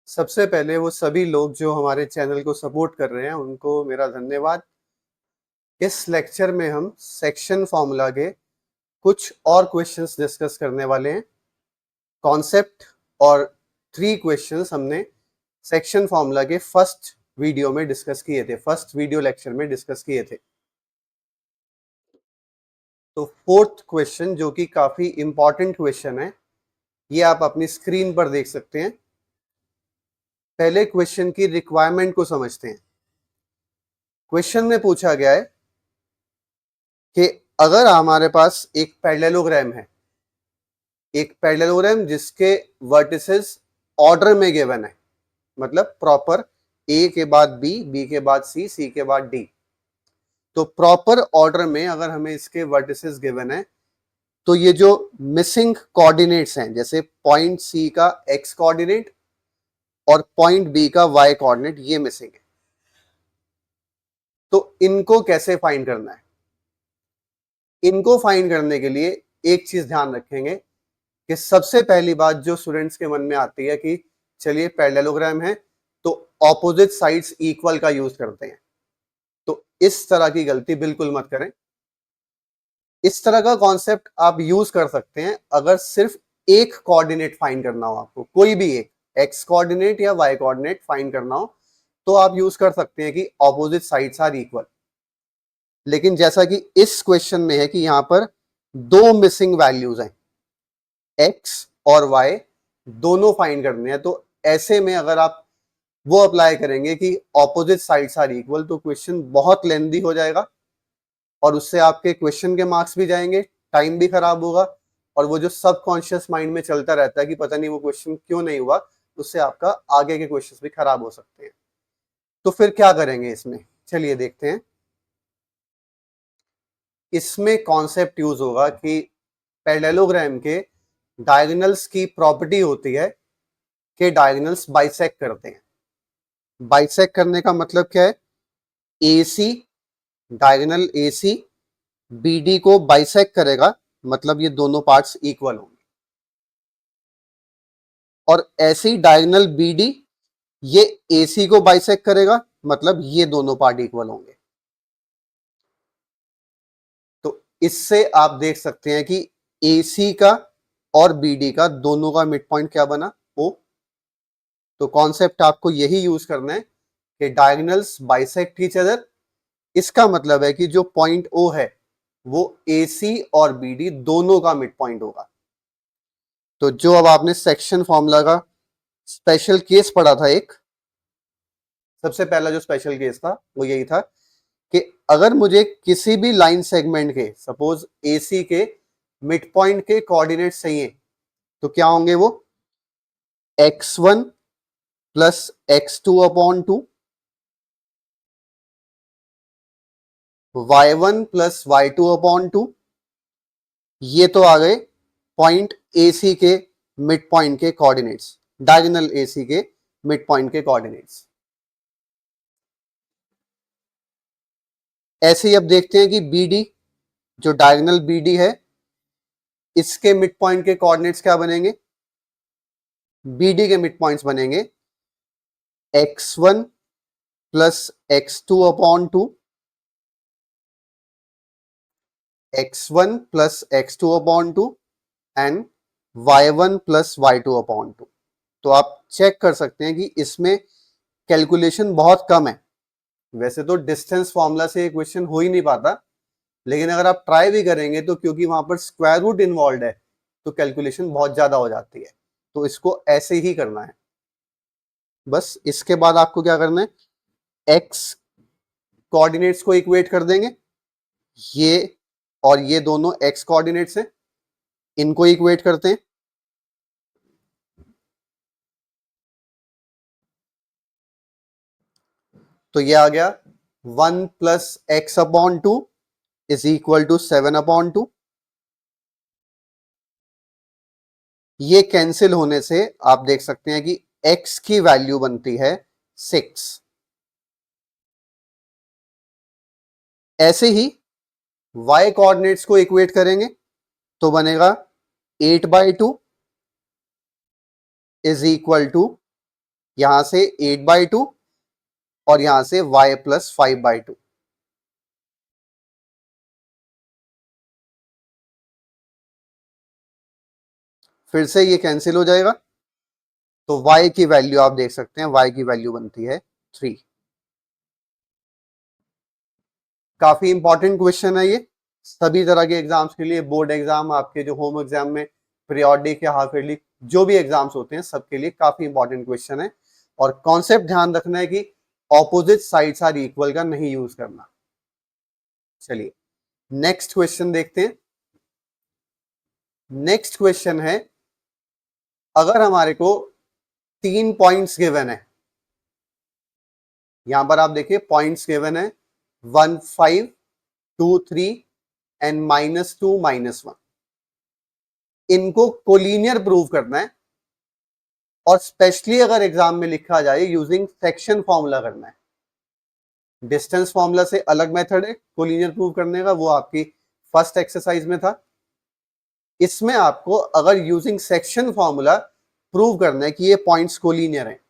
सबसे पहले वो सभी लोग जो हमारे चैनल को सपोर्ट कर रहे हैं उनको मेरा धन्यवाद। इस लेक्चर में हम सेक्शन फॉर्मूला के कुछ और क्वेश्चंस डिस्कस करने वाले हैं। कॉन्सेप्ट और 3 क्वेश्चंस हमने सेक्शन फॉर्मूला के फर्स्ट वीडियो में डिस्कस किए थे, फर्स्ट वीडियो लेक्चर में डिस्कस किए थे। तो फोर्थ क्वेश्चन जो कि काफी इंपॉर्टेंट क्वेश्चन है, ये आप अपनी स्क्रीन पर देख सकते हैं। पहले क्वेश्चन की रिक्वायरमेंट को समझते हैं। क्वेश्चन में पूछा गया है कि अगर हमारे पास एक पैरेललोग्राम है, एक पैरेललोग्राम जिसके वर्टिसेस ऑर्डर में गिवन है, मतलब प्रॉपर ए के बाद बी, बी के बाद सी, सी के बाद डी। तो प्रॉपर ऑर्डर में अगर हमें इसके वर्टिसेस गिवन है तो ये जो मिसिंग कोऑर्डिनेट्स हैं, जैसे पॉइंट सी का एक्स कोऑर्डिनेट और पॉइंट बी का वाई कोऑर्डिनेट, ये मिसिंग है। तो इनको कैसे फाइंड करना है? इनको फाइंड करने के लिए एक चीज ध्यान रखेंगे कि सबसे पहली बात जो स्टूडेंट्स के मन में आती है कि चलिए पैरेललोग्राम है तो ऑपोजिट साइड्स इक्वल का यूज करते हैं। तो इस तरह की गलती बिल्कुल मत करें। इस तरह का कॉन्सेप्ट आप यूज कर सकते हैं अगर सिर्फ एक कोऑर्डिनेट फाइंड करना हो, आपको कोई भी एक एक्स कोऑर्डिनेट या वाई कोऑर्डिनेट फाइंड करना हो तो आप यूज कर सकते हैं कि ऑपोजिट साइड्स आर इक्वल। लेकिन जैसा कि इस क्वेश्चन में है कि यहां पर दो मिसिंग वैल्यूज हैं, एक्स और वाई दोनों फाइंड करने हैं। तो ऐसे में अगर आप वो अप्लाई करेंगे कि ऑपोजिट साइड्स आर इक्वल, तो क्वेश्चन बहुत लेंदी हो जाएगा और उससे आपके क्वेश्चन के मार्क्स भी जाएंगे, टाइम भी खराब होगा, और वो जो सबकॉन्शियस माइंड में चलता रहता है कि पता नहीं वो क्वेश्चन क्यों नहीं हुआ, उससे आपका आगे के क्वेश्चंस भी खराब हो सकते हैं। तो फिर क्या करेंगे इसमें, चलिए देखते हैं। इसमें कॉन्सेप्ट यूज होगा कि पैरेललोग्राम के डायगोनल्स की प्रॉपर्टी होती है कि डायगोनल्स बाइसेक्ट करते हैं। बाइसेक्ट करने का मतलब क्या है? AC, डायगोनल AC BD को बाइसेक्ट करेगा, मतलब ये दोनों पार्ट्स इक्वल होंगे। और ऐसे ही डायगोनल BD ये AC को बाइसेक्ट करेगा, मतलब ये दोनों पार्ट इक्वल होंगे। तो इससे आप देख सकते हैं कि AC का और BD का दोनों का मिड पॉइंट क्या बना? O। तो कॉन्सेप्ट आपको यही यूज करना है कि डायगोनल्स बाइसेक्ट ईच अदर। इसका मतलब है कि जो पॉइंट O है वो AC और BD दोनों का मिड पॉइंट होगा। तो जो अब आपने सेक्शन फॉर्मूला का स्पेशल केस पढ़ा था, एक सबसे पहला जो स्पेशल केस था वो यही था कि अगर मुझे किसी भी लाइन सेगमेंट के, सपोज AC के मिड पॉइंट के कोऑर्डिनेट चाहिए, तो क्या होंगे वो? x1 plus x2 upon 2, y1 plus y2 upon 2। ये तो आ गए पॉइंट AC के मिड पॉइंट के कोऑर्डिनेट्स, डायगोनल AC के मिड पॉइंट के कोऑर्डिनेट्स। ऐसे ही अब देखते हैं कि BD, जो डायगोनल BD है, इसके मिड पॉइंट के कोऑर्डिनेट्स क्या बनेंगे? BD के मिड पॉइंट्स बनेंगे x1 plus x2 upon 2, x1 plus x2 upon 2 and y1 plus y2 upon 2। तो आप चेक कर सकते हैं कि इसमें कैलकुलेशन बहुत कम है। वैसे तो डिस्टेंस फॉर्मूला से ये क्वेश्चन हो ही नहीं पाता, लेकिन अगर आप ट्राई भी करेंगे तो क्योंकि वहां पर स्क्वायर रूट इन्वॉल्व है तो कैलकुलेशन बहुत ज्यादा हो जाती है। तो इसको ऐसे ही करना है। बस इसके बाद आपको क्या करना है? एक्स कोऑर्डिनेट्स को इक्वेट कर देंगे, ये और ये दोनों एक्स कोऑर्डिनेट्स हैं, इनको इक्वेट करते हैं। तो ये आ गया 1 plus x upon 2 is equal to 7 upon 2। ये कैंसिल होने से आप देख सकते हैं कि x की वैल्यू बनती है 6। ऐसे ही y कोऑर्डिनेट्स को इक्वेट करेंगे तो बनेगा 8/2 इज इक्वल टू, यहां से 8/2 और यहां से y प्लस 5/2। फिर से ये कैंसिल हो जाएगा, तो y की वैल्यू आप देख सकते हैं, y की वैल्यू बनती है 3। काफी इंपॉर्टेंट क्वेश्चन है ये सभी तरह के एग्जाम्स के लिए, बोर्ड एग्जाम, आपके जो होम एग्जाम में पीरियोडिक या हाफ ईयरली जो भी एग्जाम्स होते हैं सबके लिए काफी इंपॉर्टेंट क्वेश्चन है। और कॉन्सेप्ट ध्यान रखना है कि ऑपोजिट साइड्स आर इक्वल का नहीं यूज करना। चलिए नेक्स्ट क्वेश्चन देखते हैं। नेक्स्ट क्वेश्चन है, अगर हमारे को 3 पॉइंट्स गिवन है, यहां पर आप देखिए पॉइंट्स गिवन है 1, 5, 2, 3 एंड -2, -1। इनको कोलिनियर प्रूव करना है और स्पेशली अगर एग्जाम में लिखा जाए यूजिंग सेक्शन फॉर्मूला करना है। डिस्टेंस फॉर्मूला से अलग मेथड है कोलिनियर प्रूव करने का, वो आपकी फर्स्ट एक्सरसाइज में था। इसमें आपको अगर यूजिंग सेक्शन फॉर्मूला प्रूव करना है कि ये पॉइंट्स कोलिनियर हैं,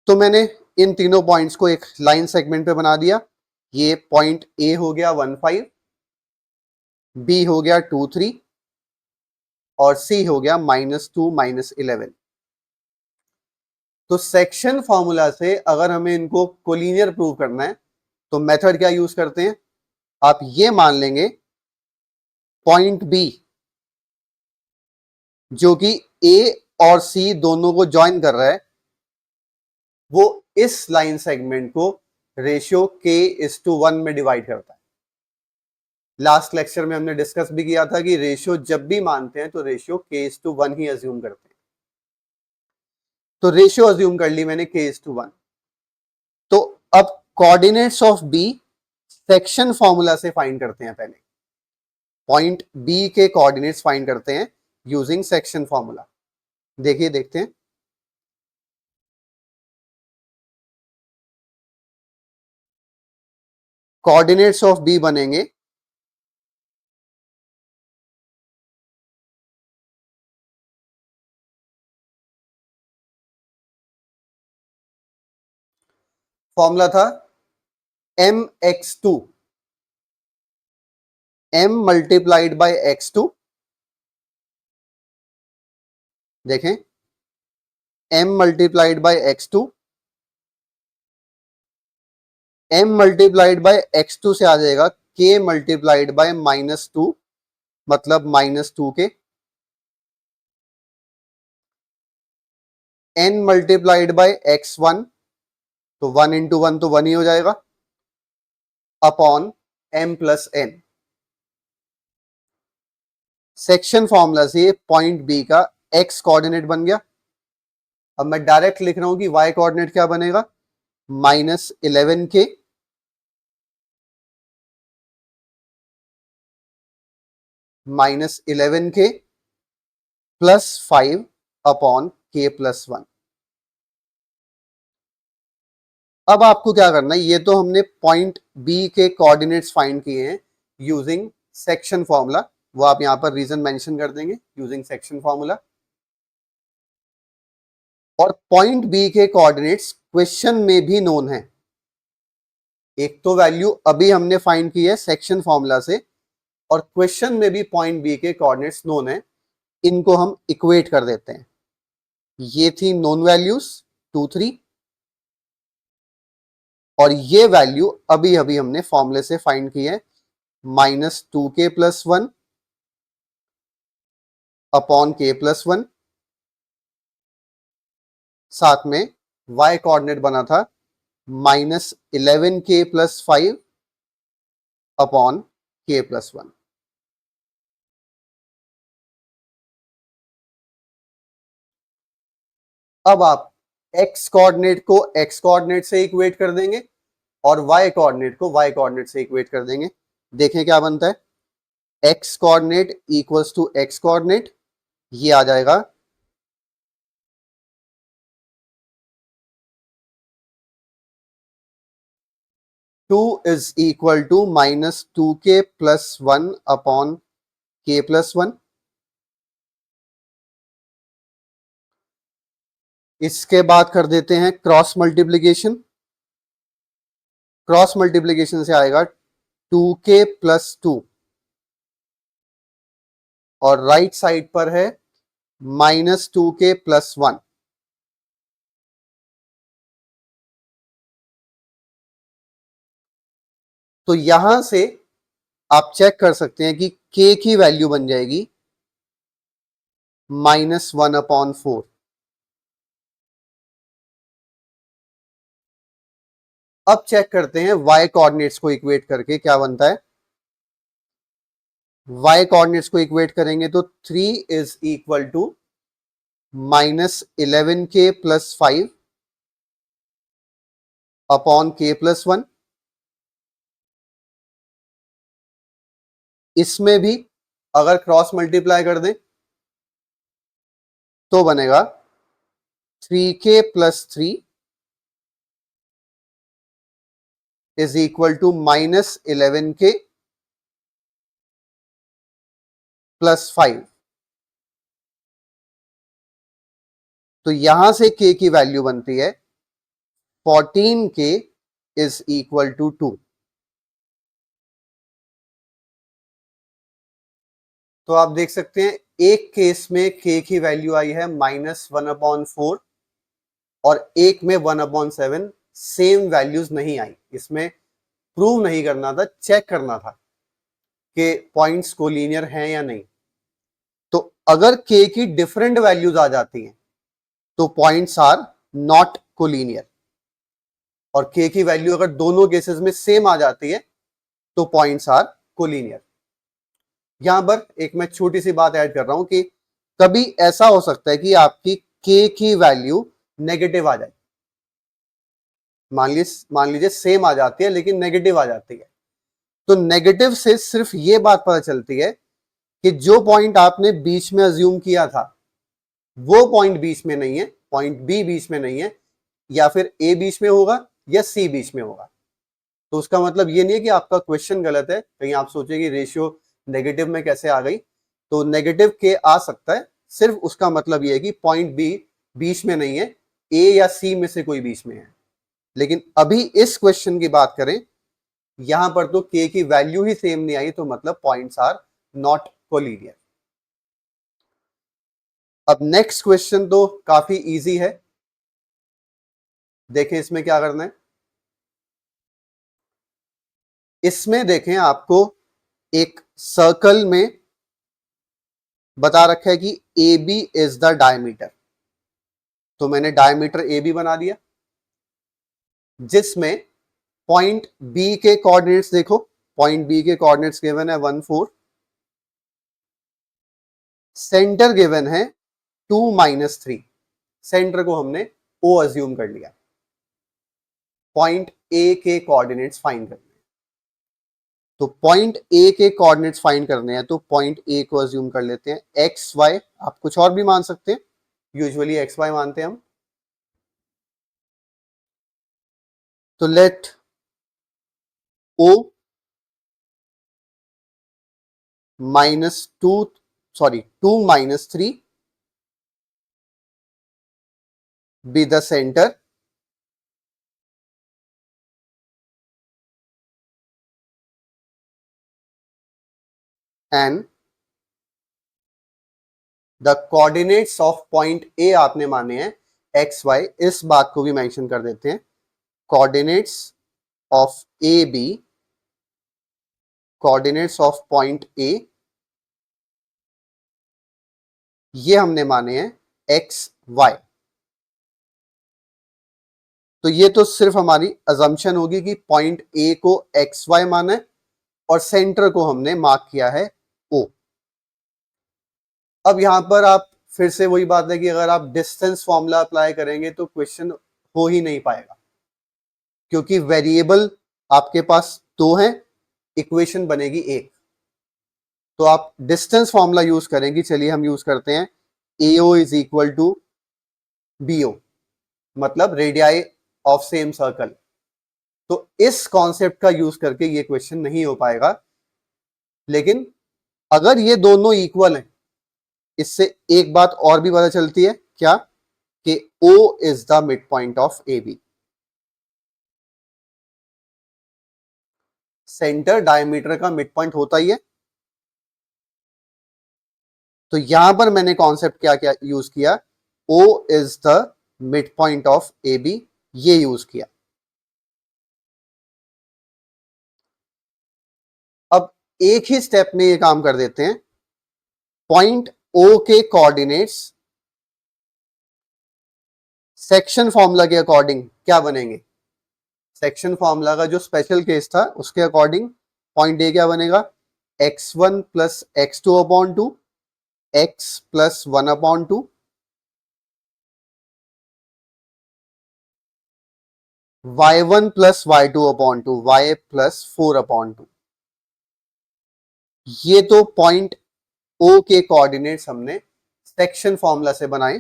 तो मैंने इन तीनों पॉइंट्स को एक लाइन सेगमेंट पे बना दिया। ये पॉइंट ए हो गया 1, 5, बी हो गया 2, 3 और सी हो गया -2, -11। तो सेक्शन फॉर्मूला से अगर हमें इनको कोलिनियर प्रूव करना है तो मेथड क्या यूज करते हैं, आप ये मान लेंगे पॉइंट बी जो कि ए और सी दोनों को ज्वाइन कर रहा है, वो इस लाइन सेगमेंट को रेशियो k:1 में डिवाइड करता है। लास्ट लेक्चर में हमने डिस्कस भी किया था कि रेशियो जब भी मानते हैं तो रेशियो k:1 ही अज्यूम करते हैं। तो रेशियो अज्यूम कर ली मैंने k:1। तो अब coordinates of B section formula से फाइंड करते हैं। पहले पॉइंट बी के कोऑर्डिनेट्स फाइंड करते हैं यूजिंग सेक्शन फॉर्मूला। देखिए देखते हैं। कोऑर्डिनेट्स ऑफ बी बनेंगे फॉर्मूला था mx2 m multiplied by x2। देखें m multiplied by x2, m multiplied by x2 से आ जाएगा k मल्टीप्लाइड बाय -2 मतलब -2k, n multiplied by x1 तो 1 इंटू 1 तो 1 ही हो जाएगा upon m plus n। Section formula से पॉइंट बी का x कोऑर्डिनेट बन गया। अब मैं डायरेक्ट लिख रहा हूं कि y कोऑर्डिनेट क्या बनेगा, -11k -11k +5 अपॉन k+1। अब आपको क्या करना है, ये तो हमने पॉइंट बी के कोऑर्डिनेट्स फाइंड किए हैं यूजिंग सेक्शन फॉर्मूला, वो आप यहां पर रीजन मेंशन कर देंगे यूजिंग सेक्शन फॉर्मूला। और पॉइंट बी के कोऑर्डिनेट्स क्वेश्चन में भी नोन है। एक तो वैल्यू अभी हमने फाइंड की है सेक्शन फॉर्मूला से, और क्वेश्चन में भी पॉइंट बी के कोऑर्डिनेट्स नोन है। इनको हम इक्वेट कर देते हैं। ये थी नोन वैल्यूज 2, 3 और ये वैल्यू अभी अभी हमने फॉर्मूले से फाइंड की है -2k+1 अपॉन k+1। साथ में y कोऑर्डिनेट बना था -11k + 5 अपॉन k+1। अब आप x कोऑर्डिनेट को x कोऑर्डिनेट से इक्वेट कर देंगे और y कोऑर्डिनेट को y कोऑर्डिनेट से इक्वेट कर देंगे। देखें क्या बनता है, x coordinate equals to x coordinate, ये आ जाएगा 2 is equal to -2k + 1 upon k+1। इसके बाद कर देते हैं क्रॉस मल्टीप्लीकेशन। क्रॉस मल्टीप्लीकेशन से आएगा 2k प्लस 2 और राइट साइड पर है -2k प्लस 1। तो यहां से आप चेक कर सकते हैं कि k की वैल्यू बन जाएगी -1/4। अब चेक करते हैं y कोऑर्डिनेट्स को इक्वेट करके क्या बनता है। y कोऑर्डिनेट्स को इक्वेट करेंगे तो 3 is equal to -11k plus 5 upon k plus 1। इसमें भी अगर क्रॉस मल्टीप्लाई कर दें तो बनेगा 3k plus 3 is equal to -11k plus 5। तो यहां से k की वैल्यू बनती है 14k इज इक्वल टू 2। तो आप देख सकते हैं एक केस में k की वैल्यू आई है -1/4 और एक में 1/7। सेम वैल्यूज नहीं आई। इसमें प्रूव नहीं करना था, चेक करना था कि पॉइंट्स कोलिनियर हैं या नहीं। तो अगर k की डिफरेंट वैल्यूज आ जाती हैं तो पॉइंट्स आर नॉट कोलिनियर, और k की वैल्यू अगर दोनों केसेस में सेम आ जाती है तो पॉइंट्स आर कोलिनियर। यहां पर एक मैं छोटी सी बात ऐड कर रहा हूं कि कभी ऐसा हो सकता है कि आपकी k की वैल्यू नेगेटिव आ जाए। मान लीजिए सेम आ जाती है लेकिन नेगेटिव आ जाती है। तो नेगेटिव से सिर्फ ये बात पता चलती है कि जो पॉइंट आपने बीच में अज्यूम किया था वो पॉइंट बीच में नहीं है, पॉइंट बी बीच में नहीं है, या फिर ए बीच में होगा या सी बीच में होगा। तो उसका मतलब ये नहीं है कि आपका क्वेश्चन गलत है। कहीं आप सोचे कि रेशियो नेगेटिव में कैसे आ गई, तो नेगेटिव के आ सकता है, सिर्फ उसका मतलब ये है कि पॉइंट बी बीच में नहीं है, ए या सी में से कोई बीच में है। लेकिन अभी इस क्वेश्चन की बात करें, यहां पर तो k की वैल्यू ही सेम नहीं आई, तो मतलब पॉइंट्स आर नॉट कोलिनियर। अब नेक्स्ट क्वेश्चन तो काफी इजी है। देखें इसमें क्या करना है। इसमें देखें आपको एक सर्कल में बता रखा है कि A B is the diameter. तो मैंने डायमीटर ए बी बना दिया, जिसमें पॉइंट बी के कोऑर्डिनेट्स देखो। पॉइंट बी के कोऑर्डिनेट्स गिवन है 1 4, सेंटर गिवन है 2 -3। सेंटर को हमने ओ अज्यूम कर लिया। पॉइंट ए के कोऑर्डिनेट्स फाइंड करने हैं। तो पॉइंट ए के कोऑर्डिनेट्स फाइंड करने हैं तो पॉइंट ए को अज्यूम कर लेते हैं एक्स वाई। आप कुछ और भी मान सकते हैं, यूजुअली एक्स वाई मानते हैं हम। तो late O -2 -3 be the center and the coordinates of point A आपने माने हैं एक्स वाई। इस बात को भी मेंशन कर देते हैं, coordinates of AB, coordinates of point A, ये हमने माने हैं एक्स वाई। तो ये तो सिर्फ हमारी अजम्पशन होगी कि पॉइंट ए को एक्स वाई माना है और सेंटर को हमने मार्क किया है ओ। अब यहां पर आप फिर से वही बात है कि अगर आप डिस्टेंस फॉर्मूला अप्लाई करेंगे तो क्वेश्चन हो ही नहीं पाएगा, क्योंकि वेरिएबल आपके पास दो हैं, इक्वेशन बनेगी एक। तो आप डिस्टेंस फॉर्मूला यूज करेंगे। चलिए हम यूज करते हैं AO is equal to BO, मतलब रेडियाई ऑफ सेम सर्कल। तो इस कॉन्सेप्ट का यूज करके ये क्वेश्चन नहीं हो पाएगा। लेकिन अगर ये दोनों इक्वल हैं, इससे एक बात और भी पता चलती है, क्या कि O is the mid point of A B. Centre diameter का मिड पॉइंट होता ही है, तो यहां पर मैंने कॉन्सेप्ट क्या क्या यूज किया, O is the mid point of A B, ये यूज किया। अब एक ही स्टेप में ये काम कर देते हैं। पॉइंट O के कोऑर्डिनेट्स सेक्शन फॉर्मूला के अकॉर्डिंग क्या बनेंगे? सेक्शन फॉर्मूला का जो स्पेशल केस था उसके अकॉर्डिंग पॉइंट ए क्या बनेगा, x1 plus x2 upon 2, x plus 1 upon 2, y1 plus y2 upon 2, y plus 4 upon 2। ये तो पॉइंट O के कोऑर्डिनेट्स हमने सेक्शन फॉर्मूला से बनाए।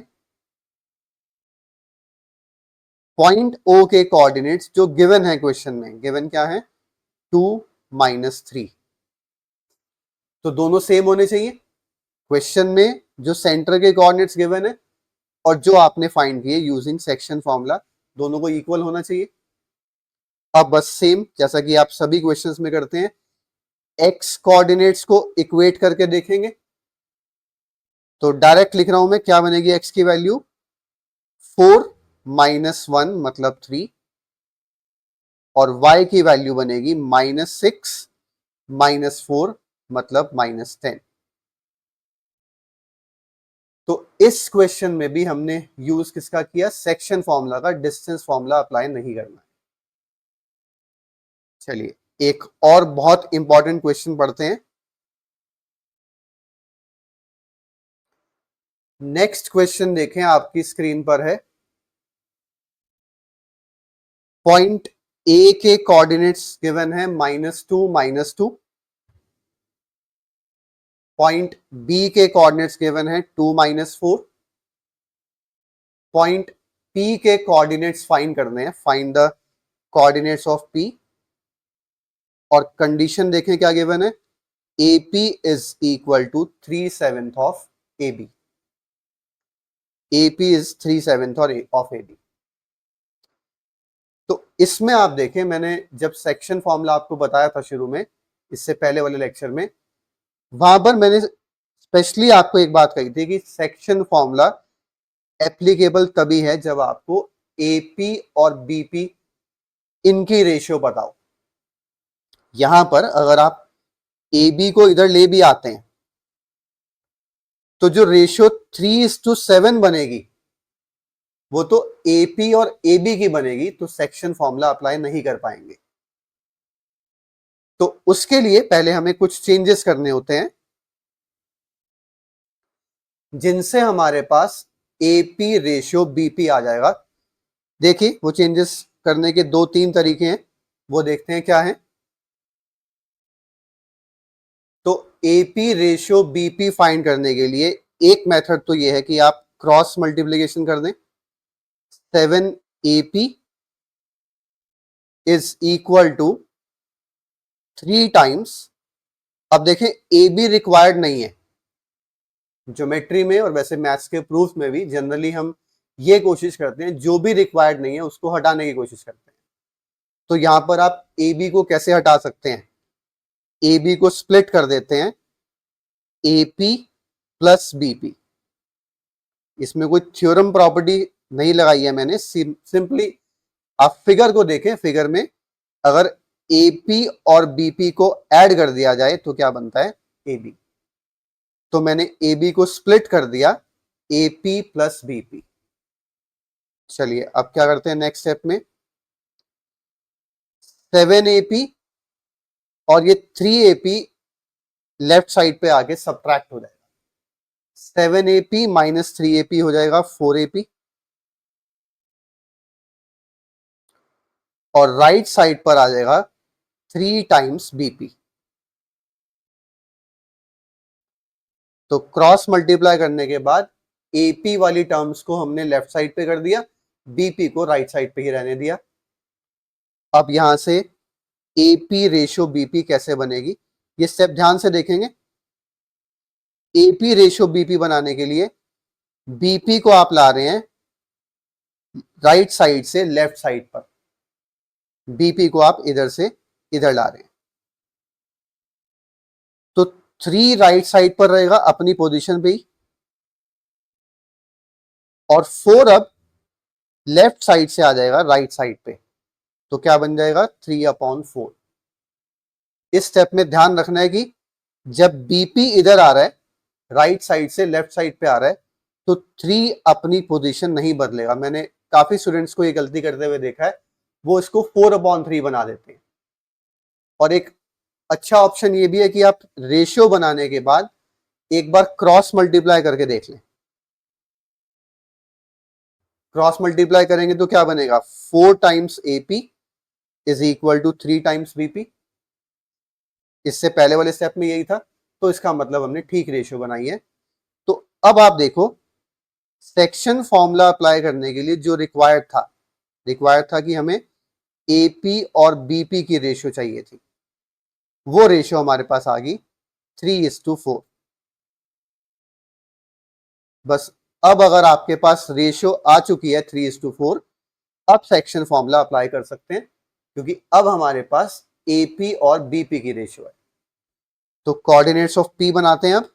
पॉइंट O के कोऑर्डिनेट्स जो गिवन है क्वेश्चन में, गिवन क्या है, 2 माइनस 3, तो दोनों सेम होने चाहिए। क्वेश्चन में जो सेंटर के कोऑर्डिनेट्स गिवन है और जो आपने फाइंड किए यूजिंग सेक्शन फॉर्मूला, दोनों को इक्वल होना चाहिए। अब बस सेम जैसा कि आप सभी क्वेश्चंस में करते हैं, एक्स कोऑर्डिनेट्स को इक्वेट करके देखेंगे। तो डायरेक्ट लिख रहा हूं मैं, क्या बनेगी एक्स की वैल्यू, 4 माइनस 1 मतलब 3, और y की वैल्यू बनेगी -6 माइनस 4 मतलब -10। तो इस क्वेश्चन में भी हमने यूज किसका किया, सेक्शन फॉर्मूला का, डिस्टेंस फॉर्मूला अप्लाई नहीं करना। चलिए एक और बहुत इंपॉर्टेंट क्वेश्चन पढ़ते हैं। नेक्स्ट क्वेश्चन देखें, आपकी स्क्रीन पर है। पॉइंट ए के कोऑर्डिनेट्स गिवन है -2 -2, पॉइंट बी के कोऑर्डिनेट्स गिवन है 2 -4, पॉइंट पी के कोऑर्डिनेट्स फाइंड करने हैं, find the coordinates of P, और कंडीशन देखें क्या गिवन है, AP is equal to 3/7 of AB, AP is 3/7 of AB। तो इसमें आप देखें, मैंने जब सेक्शन फॉर्मूला आपको बताया था शुरू में, इससे पहले वाले लेक्चर में, वहां पर मैंने स्पेशली आपको एक बात कही थी कि सेक्शन फॉर्मूला एप्लीकेबल तभी है जब आपको AP और BP इनकी रेशियो बताओ। यहां पर अगर आप AB को इधर ले भी आते हैं तो जो रेशियो 3:7 बनेगी वो तो AP और AB की बनेगी, तो सेक्शन फॉर्मूला अप्लाई नहीं कर पाएंगे। तो उसके लिए पहले हमें कुछ चेंजेस करने होते हैं जिनसे हमारे पास AP रेशियो BP आ जाएगा। देखिए वो चेंजेस करने के 2-3 तरीके हैं, वो देखते हैं क्या है। तो AP रेशियो BP फाइंड करने के लिए एक मेथड तो ये है कि आप क्रॉस मल्टीप्लिकेशन कर दें, 7AP is equal to 3 times, अब देखें AB रिक्वायर्ड नहीं है ज्योमेट्री में, और वैसे मैथ्स के प्रूफ में भी जनरली हम ये कोशिश करते हैं जो भी रिक्वायर्ड नहीं है उसको हटाने की कोशिश करते हैं। तो यहां पर आप AB को कैसे हटा सकते हैं, AB को स्प्लिट कर देते हैं AP प्लस BP। इसमें कोई थ्योरम प्रॉपर्टी नहीं लगाई है मैंने, सिंपली आप फिगर को देखें, फिगर में अगर AP और BP को ऐड कर दिया जाए तो क्या बनता है, AB। तो मैंने AB को स्प्लिट कर दिया AP प्लस BP। चलिए अब क्या करते हैं नेक्स्ट स्टेप में, 7AP और ये 3AP लेफ्ट साइड पे आके सब्ट्रैक्ट हो जाएगा, 7AP माइनस 3AP हो जाएगा 4AP, और राइट साइड पर आ जाएगा 3 टाइम्स BP। तो क्रॉस मल्टीप्लाई करने के बाद AP वाली टर्म्स को हमने लेफ्ट साइड पे कर दिया, BP को राइट साइड पे ही रहने दिया। अब यहां से AP रेशियो BP कैसे बनेगी, ये स्टेप ध्यान से देखेंगे। AP रेशियो BP बनाने के लिए BP को आप ला रहे हैं राइट साइड से लेफ्ट साइड पर, बीपी को आप इधर से इधर ला रहे हैं, तो 3 राइट साइड पर रहेगा अपनी पोजीशन पे ही, और 4 अब लेफ्ट साइड से आ जाएगा राइट साइड पे, तो क्या बन जाएगा 3/4। इस स्टेप में ध्यान रखना है कि जब बीपी इधर आ रहा है, राइट साइड से लेफ्ट साइड पे आ रहा है, तो 3 अपनी पोजीशन नहीं बदलेगा। मैंने काफी स्टूडेंट्स को ये गलती करते हुए देखा है, वो इसको 4/3 बना देते हैं। और एक अच्छा ऑप्शन ये भी है कि आप रेशियो बनाने के बाद एक बार क्रॉस मल्टीप्लाई करके देख लें। क्रॉस मल्टीप्लाई करेंगे तो क्या बनेगा, 4 times AP is equal to 3 times BP। इससे पहले वाले स्टेप में यही था, तो इसका मतलब हमने ठीक रेशियो बनाई है। तो अब आप देखो, सेक्शन फॉर्मूला अप्लाई करने के लिए जो रिक्वायर्ड था कि हमें AP और BP की रेशियो चाहिए थी, वो रेशियो हमारे पास आ गई 3:4। बस अब अगर आपके पास रेशियो आ चुकी है 3:4, अब सेक्शन फॉर्मूला अप्लाई कर सकते हैं, क्योंकि अब हमारे पास AP और BP की रेशियो है। तो कोऑर्डिनेट्स ऑफ P बनाते हैं। अब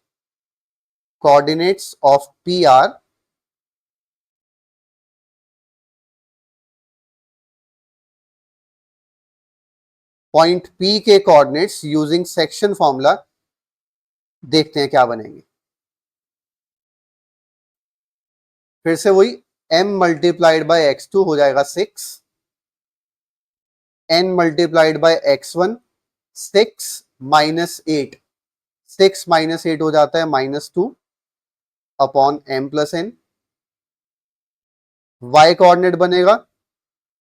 coordinates of P are point P के कोऑर्डिनेट्स यूजिंग सेक्शन फॉर्मूला, देखते हैं क्या बनेंगे। फिर से वही m मल्टीप्लाइड बाय x2 हो जाएगा 6, n multiplied by x1 6 minus 8, 6 minus 8 हो जाता है -2 upon m plus n। y coordinate बनेगा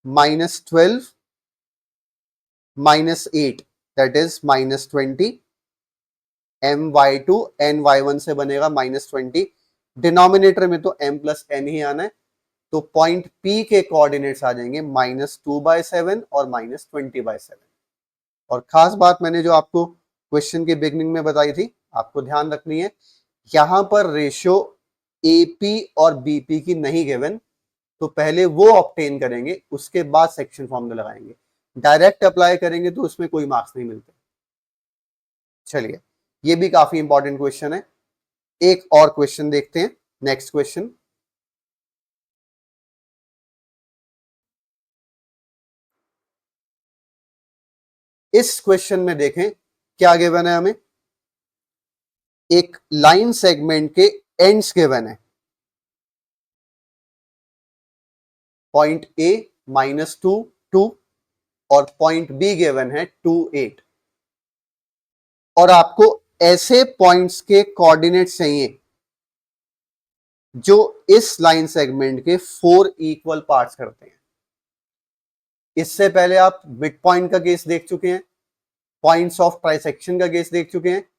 -12 -8 दैट इज -20, my2 ny1 से बनेगा -20। डिनोमिनेटर में तो m प्लस n ही आना है, तो पॉइंट P के कोऑर्डिनेट्स आ जाएंगे -2/7 और -20/7। और खास बात मैंने जो आपको क्वेश्चन के बिगनिंग में बताई थी, आपको ध्यान रखनी है, यहां पर रेशियो AP और BP की नहीं गिवन, तो पहले वो ऑब्टेन करेंगे, उसके बाद सेक्शन फॉर्मूला लगाएंगे। डायरेक्ट अप्लाई करेंगे तो उसमें कोई मार्क्स नहीं मिलते। चलिए, ये भी काफी इंपॉर्टेंट क्वेश्चन है। एक और क्वेश्चन देखते हैं, नेक्स्ट क्वेश्चन। इस क्वेश्चन में देखें क्या गिवन है हमें, एक लाइन सेगमेंट के एंड्स गिवन है, पॉइंट A -2 2 और पॉइंट B गिवन है 2 8, और आपको ऐसे पॉइंट्स के कोऑर्डिनेट्स चाहिए जो इस लाइन सेगमेंट के 4 इक्वल पार्ट्स करते हैं। इससे पहले आप मिड पॉइंट का केस देख चुके हैं, पॉइंट्स ऑफ ट्राइसेक्शन का केस देख चुके हैं।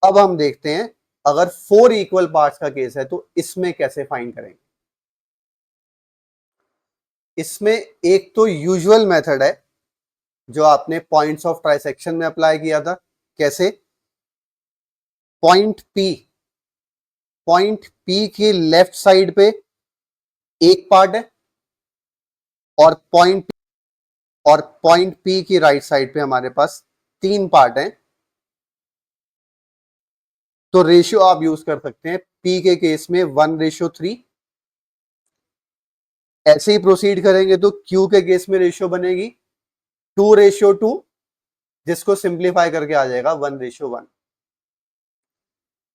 अब हम देखते हैं अगर 4 इक्वल पार्ट्स का केस है तो इसमें कैसे फाइंड करेंगे। इसमें एक तो यूजुअल मेथड है जो आपने पॉइंट्स ऑफ ट्राइसेक्शन में अप्लाई किया था। कैसे, पॉइंट P की लेफ्ट साइड पे एक पार्ट है, और पॉइंट P की राइट साइड पे हमारे पास 3 पार्ट हैं। तो रेशियो आप यूज कर सकते हैं, P के केस में 1:3। ऐसे ही प्रोसीड करेंगे तो Q के केस में रेशियो बनेगी 2:2, जिसको सिंप्लीफाई करके आ जाएगा 1:1।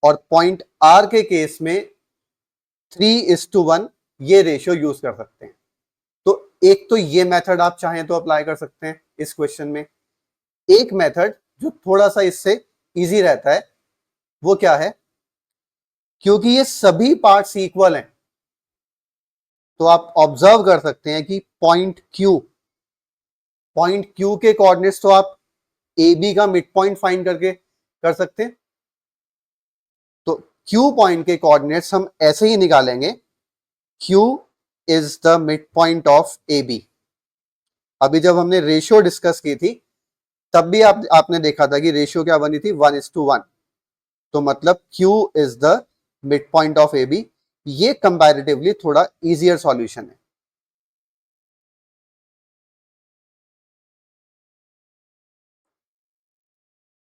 और पॉइंट R के केस में 3:1 ये रेशियो यूज कर सकते हैं। तो एक तो ये मेथड आप चाहें तो अप्लाई कर सकते हैं इस क्वेश्चन में। एक मेथड जो थोड़ा सा इससे इजी रहता है वो क्या है, क्योंकि ये सभी पार्ट्स इक्वल हैं, तो आप ऑब्जर्व कर सकते हैं कि पॉइंट Q के कोऑर्डिनेट्स तो आप AB का मिड पॉइंट फाइंड करके कर सकते हैं। तो Q पॉइंट के कोऑर्डिनेट्स हम ऐसे ही निकालेंगे, Q is the mid point of AB। अभी जब हमने रेशियो डिस्कस की थी तब भी आपने देखा था कि रेशियो क्या बनी थी, 1:1। तो मतलब Q is the mid point of AB। ये कंपैरेटिवली थोड़ा इजियर सॉल्यूशन है।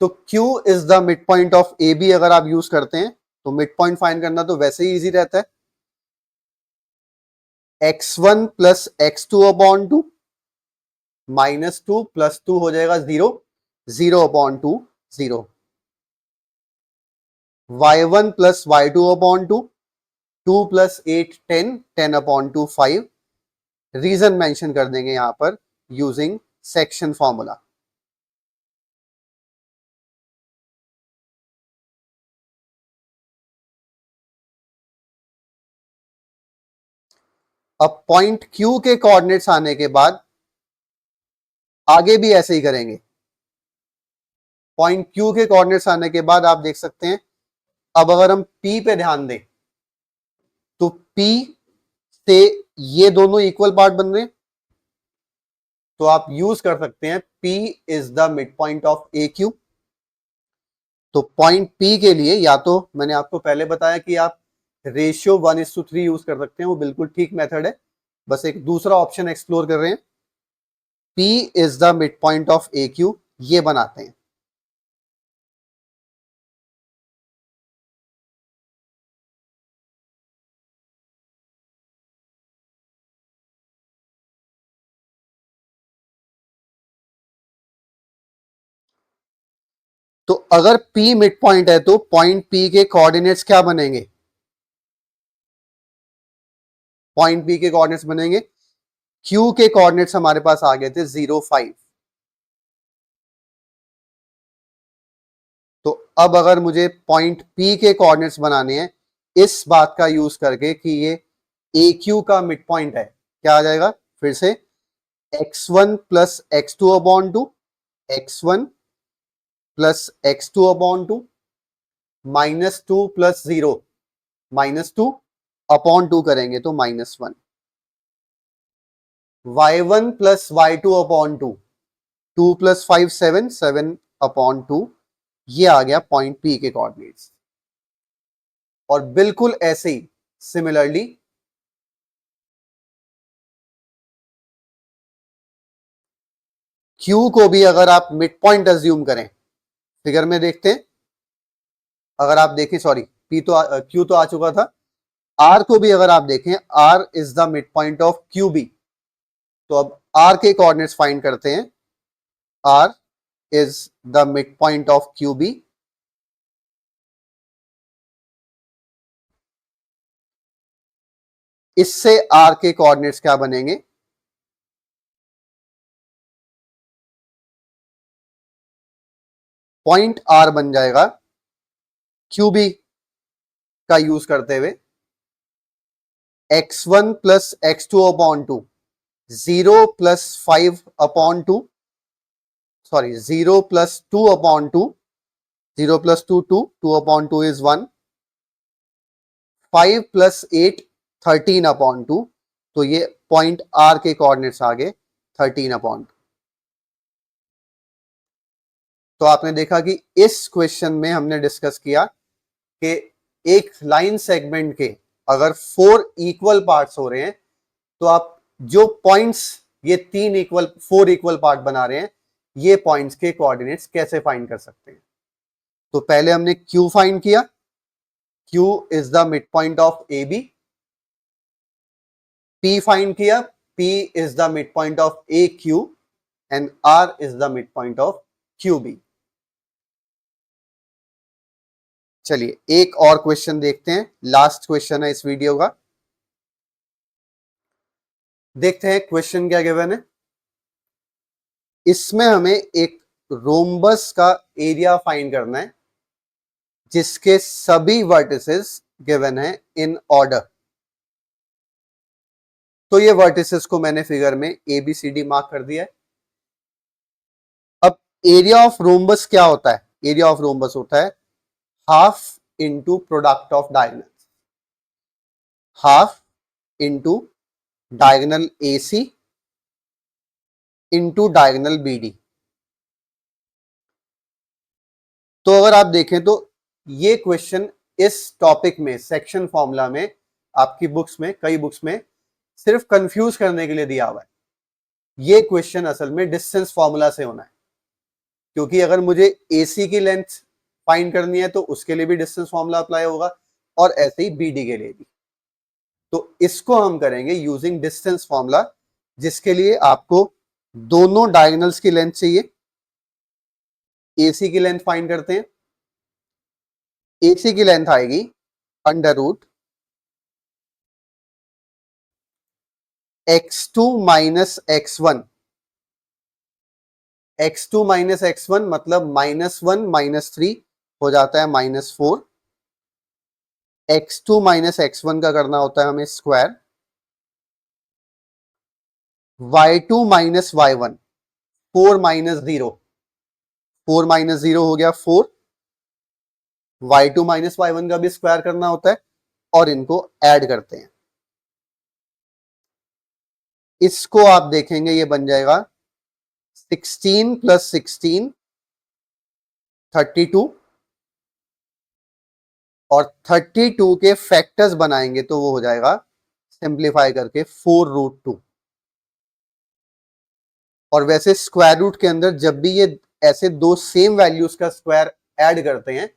तो Q is the mid point of A B अगर आप यूज करते हैं तो मिड पॉइंट फाइंड करना तो वैसे ही इजी रहता है। x1 plus x2 upon 2 -2 plus 2 हो जाएगा 0, 0 upon 2 0, y1 plus y2 upon 2, 2 plus 8 10, 10 upon 2 5, reason mention कर देंगे यहां पर यूजिंग सेक्शन फॉर्मूला। अब पॉइंट Q के कोऑर्डिनेट्स आने के बाद आगे भी ऐसे ही करेंगे। पॉइंट Q के कोऑर्डिनेट्स आने के बाद आप देख सकते हैं, अब अगर हम P पे ध्यान दें तो P से ये दोनों इक्वल पार्ट बन रहे हैं, तो आप यूज कर सकते हैं P is the mid point of A Q. तो पॉइंट P के लिए या तो मैंने आपको पहले बताया कि आप रेशियो 1:3 यूज कर सकते हैं, वो बिल्कुल ठीक मेथड है, बस एक दूसरा ऑप्शन एक्सप्लोर कर रहे हैं। P is the mid point of A Q, ये बनाते हैं। तो अगर P मिड पॉइंट है तो पॉइंट P के कोऑर्डिनेट्स क्या बनेंगे? पॉइंट P के कोऑर्डिनेट्स बनेंगे, Q के कोऑर्डिनेट्स हमारे पास आ गए थे 0 5। तो अब अगर मुझे पॉइंट P के कोऑर्डिनेट्स बनाने हैं इस बात का यूज करके कि ये AQ का मिड पॉइंट है, क्या आ जाएगा फिर से x1 plus x2 upon 2, x1 plus x2 upon 2, -2 plus 0, -2 upon 2 करेंगे तो -1, y1 plus y2 upon 2, 2 plus 5 7, 7 upon 2, ये आ गया पॉइंट P के कोऑर्डिनेट्स। और बिल्कुल ऐसे ही सिमिलरली Q को भी अगर आप मिड पॉइंट अज्यूम करें, फिगर में देखते हैं, अगर आप देखें सॉरी Q तो आ चुका था, R को भी अगर आप देखें R is the mid point of QB। तो अब R के कोऑर्डिनेट्स फाइंड करते हैं, R is the mid point of QB। इससे R के कोऑर्डिनेट्स क्या बनेंगे? पॉइंट R बन जाएगा QB का यूज करते हुए x1 plus x2 upon 2, 0 plus 5 upon 2, sorry 0 plus 2 upon 2, 0 plus 2 2, 2 upon 2 is 1, 5 plus 8 13 upon 2, तो ये पॉइंट R के कोऑर्डिनेट्स आ गए 13 अपॉन 2। तो आपने देखा कि इस क्वेश्चन में हमने डिस्कस किया कि एक लाइन सेगमेंट के अगर 4 इक्वल पार्ट्स हो रहे हैं तो आप जो पॉइंट्स ये 4 इक्वल पार्ट बना रहे हैं, ये पॉइंट्स के कोऑर्डिनेट्स कैसे फाइंड कर सकते हैं? तो पहले हमने Q फाइंड किया, Q is the mid point of A B. P find किया, P is the mid point of A Q and R is the mid point of QB। चलिए एक और क्वेश्चन देखते हैं, लास्ट क्वेश्चन है इस video का। देखते हैं क्वेश्चन क्या गिवन है। इसमें हमें एक रोम्बस का एरिया फाइंड करना है जिसके सभी वर्टिसेस गिवन है इन ऑर्डर। तो ये वर्टिसेस को मैंने फिगर में ABCD मार्क कर दिया है। अब एरिया ऑफ रोम्बस क्या होता है? एरिया ऑफ रोम्बस होता है half into product of diagonals, half into diagonal AC into diagonal BD। तो अगर आप देखें तो ये क्वेश्चन इस टॉपिक में सेक्शन फॉर्मूला में आपकी बुक्स में, कई बुक्स में सिर्फ कंफ्यूज करने के लिए दिया हुआ है। ये क्वेश्चन असल में डिस्टेंस फॉर्मूला से होना है। क्योंकि अगर मुझे AC की लेंथ फाइंड करनी है तो उसके लिए भी डिस्टेंस फॉर्मूला अप्लाई होगा और ऐसे ही BD के लिए भी। तो इसको हम करेंगे यूजिंग डिस्टेंस फॉर्मूला, जिसके लिए आपको दोनों डायगोनल्स की लेंथ चाहिए। AC की लेंथ फाइंड करते हैं। AC की लेंथ आएगी under root x2 minus x1। x2 minus x1 मतलब -1 -3 हो जाता है -4। x2 माइनस x1 का करना होता है हमें square. y2 minus y1 4 minus 0, 4 minus 0 हो गया 4। y2 माइनस y1 का भी स्क्वायर करना होता है और इनको ऐड करते हैं। इसको आप देखेंगे ये बन जाएगा 16 प्लस 16 32 और 32 के फैक्टर्स बनाएंगे तो वो हो जाएगा सिंप्लीफाई करके 4√2। और वैसे स्क्वायर रूट के अंदर जब भी ये ऐसे दो सेम वैल्यूज का स्क्वायर ऐड करते हैं,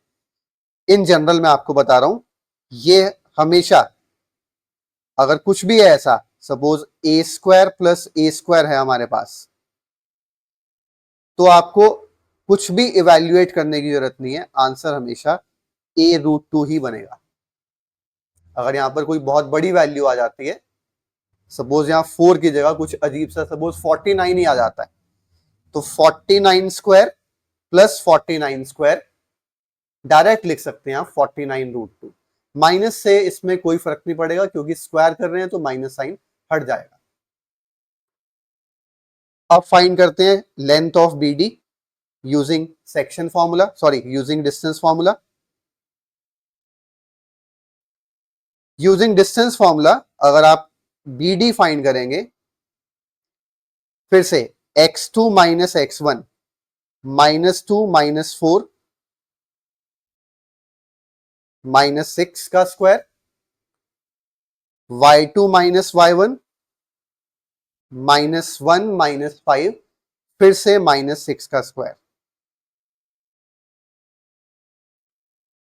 इन जनरल मैं आपको बता रहा हूं, ये हमेशा अगर कुछ भी है ऐसा, सपोज ए स्क्वायर प्लस ए स्क्वायर है हमारे पास, तो आपको कुछ भी इवैल्यूएट करने की जरूरत नहीं है, आंसर हमेशा a√2 ही बनेगा। अगर यहां पर कोई बहुत बड़ी वैल्यू आ जाती है, सपोज यहां 4 की जगह कुछ अजीब सा सपोज 49 ही आ जाता है, तो 49 स्क्वायर प्लस 49 स्क्वायर डायरेक्ट लिख सकते हैं आप 49√2। माइनस से इसमें कोई फर्क नहीं पड़ेगा क्योंकि स्क्वायर कर रहे हैं तो माइनस साइन हट जाएगा। अब फाइंड करते हैं length of BD using section formula, sorry using distance formula. Using distance formula अगर आप BD फाइंड करेंगे, फिर से x2 माइनस x1 -2 -4 -6 का स्क्वायर, y2 माइनस y1 -1 -5 फिर से -6 का स्क्वायर,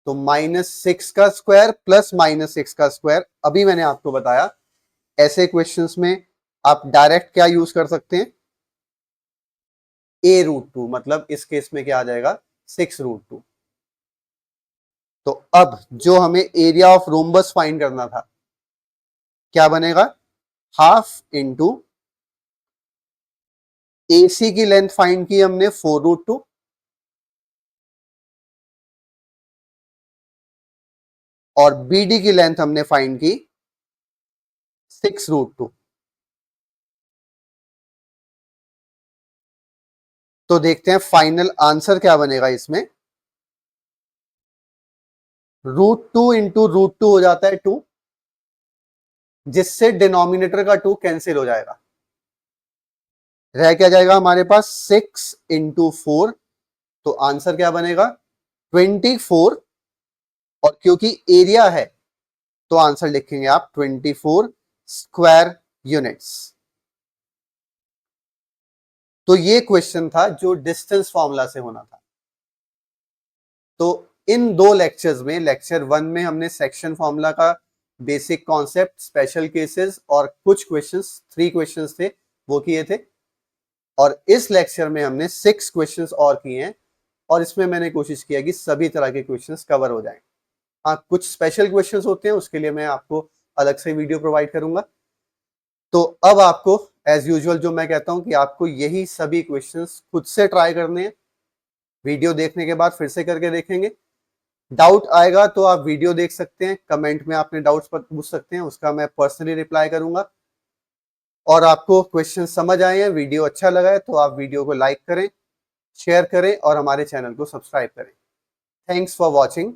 तो -6 का स्क्वायर प्लस -6 का स्क्वायर। अभी मैंने आपको बताया ऐसे क्वेश्चंस में आप डायरेक्ट क्या यूज कर सकते हैं, a√2, मतलब इस केस में क्या आ जाएगा 6√2। तो अब जो हमें एरिया ऑफ रोम्बस फाइंड करना था, क्या बनेगा, हाफ इंटू AC की लेंथ फाइंड की हमने 4√2 और BD की लेंथ हमने फाइंड की 6√2। तो देखते हैं फाइनल आंसर क्या बनेगा इसमें। √2 इंटू √2 हो जाता है 2, जिससे डिनोमिनेटर का 2 कैंसिल हो जाएगा, रह क्या जाएगा हमारे पास 6 इंटू 4। तो आंसर क्या बनेगा 24, और क्योंकि एरिया है तो आंसर लिखेंगे आप 24 स्क्वायर यूनिट्स। तो ये क्वेश्चन था जो डिस्टेंस फॉर्मूला से होना था। तो इन दो लेक्चर्स में, लेक्चर 1 में हमने सेक्शन फॉर्मूला का बेसिक कॉन्सेप्ट, स्पेशल केसेस और कुछ क्वेश्चंस, 3 क्वेश्चंस थे वो किए थे, और इस लेक्चर में हमने 6 क्वेश्चंस और किए हैं, और इसमें मैंने कोशिश किया कि सभी तरह के क्वेश्चंस कवर हो जाएं। हाँ, कुछ स्पेशल क्वेश्चंस होते हैं, उसके लिए मैं आपको अलग से वीडियो प्रोवाइड करूंगा। तो अब आपको एज यूजुअल जो मैं कहता हूं कि आपको यही सभी क्वेश्चंस खुद से ट्राई करने हैं। वीडियो देखने के बाद फिर से करके देखेंगे, डाउट आएगा तो आप वीडियो देख सकते हैं, कमेंट में अपने डाउट्स पूछ सकते हैं, उसका मैं पर्सनली रिप्लाई करूंगा। और आपको क्वेश्चन समझ आए हैं, वीडियो अच्छा लगा है तो आप वीडियो को लाइक करें, शेयर करें और हमारे चैनल को सब्सक्राइब करें। Thanks for watching.